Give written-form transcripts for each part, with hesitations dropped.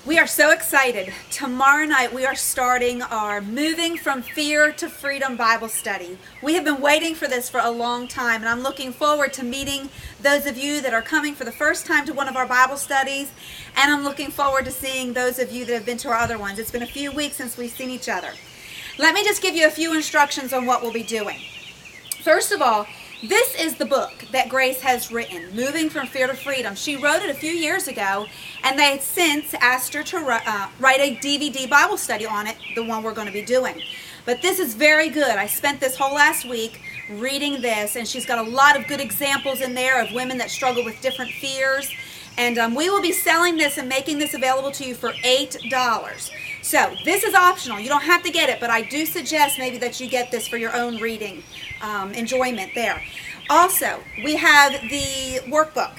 We are so excited. Tomorrow night we are starting our Moving from Fear to Freedom Bible study. We have been waiting for this for a long time, and I'm looking forward to meeting those of you that are coming for the first time to one of our Bible studies, and I'm looking forward to seeing those of you that have been to our other ones. It's been a few weeks since we've seen each other. Let me just give you a few instructions on what we'll be doing. First of all, this is the book that Grace has written, Moving from Fear to Freedom. She wrote it a few years ago, and they had since asked her to write a DVD Bible study on it, the one we're going to be doing. But this is very good. I spent this whole last week reading this, and she's got a lot of good examples in there of women that struggle with different fears. And we will be selling this and making this available to you for $8. So this is optional. You don't have to get it, but I do suggest maybe that you get this for your own reading enjoyment there. Also, we have the workbook.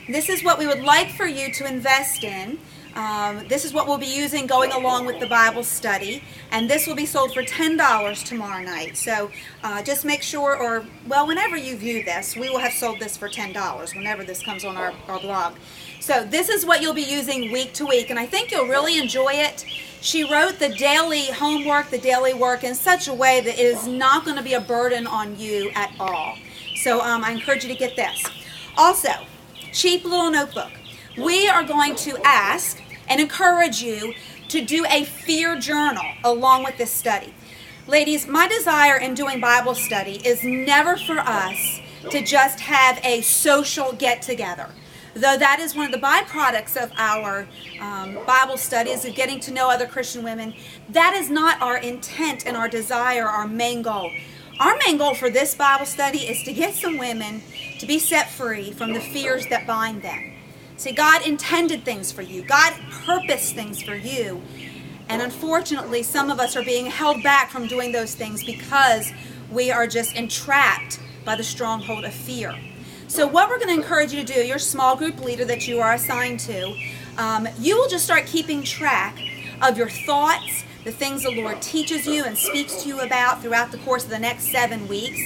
This is what we would like for you to invest in. This is what we'll be using going along with the Bible study, and this will be sold for $10 tomorrow night. So just make sure, or well, whenever you view this, we will have sold this for $10 whenever this comes on our blog. So this is what you'll be using week to week, and I think you'll really enjoy it. She wrote the daily homework, the daily work in such a way that it is not going to be a burden on you at all. So I encourage you to get this. Also, cheap little notebook. We are going to ask and encourage you to do a fear journal along with this study. Ladies, my desire in doing Bible study is never for us to just have a social get-together. Though that is one of the byproducts of our Bible studies, of getting to know other Christian women, that is not our intent and our desire, our main goal. Our main goal for this Bible study is to get some women to be set free from the fears that bind them. See, God intended things for you. God purposed things for you. And unfortunately, some of us are being held back from doing those things because we are just entrapped by the stronghold of fear. So what we're going to encourage you to do, your small group leader that you are assigned to, you will just start keeping track of your thoughts, the things the Lord teaches you and speaks to you about throughout the course of the next 7 weeks.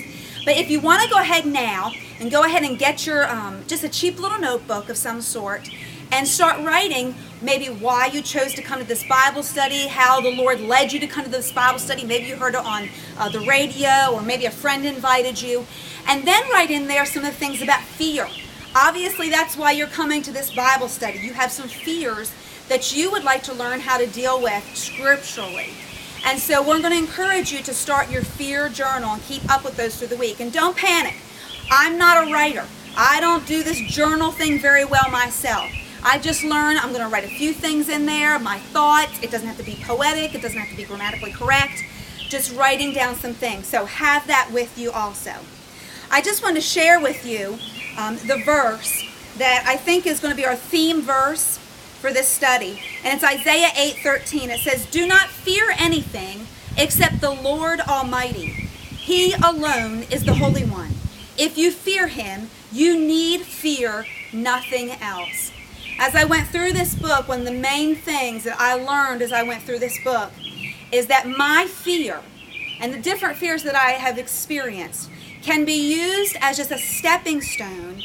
But if you want to go ahead now and go ahead and get your just a cheap little notebook of some sort and start writing maybe why you chose to come to this Bible study, how the Lord led you to come to this Bible study. Maybe you heard it on the radio, or maybe a friend invited you. And then write in there some of the things about fear. Obviously, that's why you're coming to this Bible study. You have some fears that you would like to learn how to deal with scripturally. And so we're going to encourage you to start your fear journal and keep up with those through the week. And don't panic. I'm not a writer. I don't do this journal thing very well myself. I just learn. I'm going to write a few things in there, my thoughts. It doesn't have to be poetic. It doesn't have to be grammatically correct. Just writing down some things. So have that with you also. I just want to share with you the verse that I think is going to be our theme verse for this study. And it's Isaiah 8:13. It says, "Do not fear anything except the Lord Almighty. He alone is the Holy One. If you fear Him, you need fear nothing else." As I went through this book, one of the main things that I learned as I went through this book is that my fear and the different fears that I have experienced can be used as just a stepping stone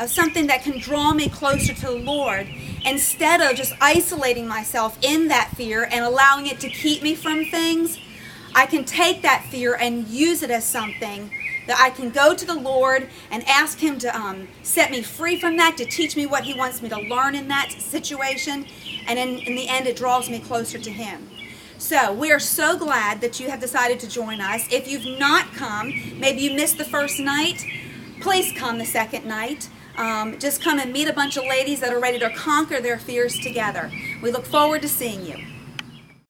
of something that can draw me closer to the Lord, instead of just isolating myself in that fear and allowing it to keep me from things. I can take that fear and use it as something that I can go to the Lord and ask Him to set me free from that, to teach me what He wants me to learn in that situation, and in the end it draws me closer to Him. So we are so glad that you have decided to join us. If you've not come, maybe you missed the first night, please come the second night. Just come and meet a bunch of ladies that are ready to conquer their fears together. We look forward to seeing you.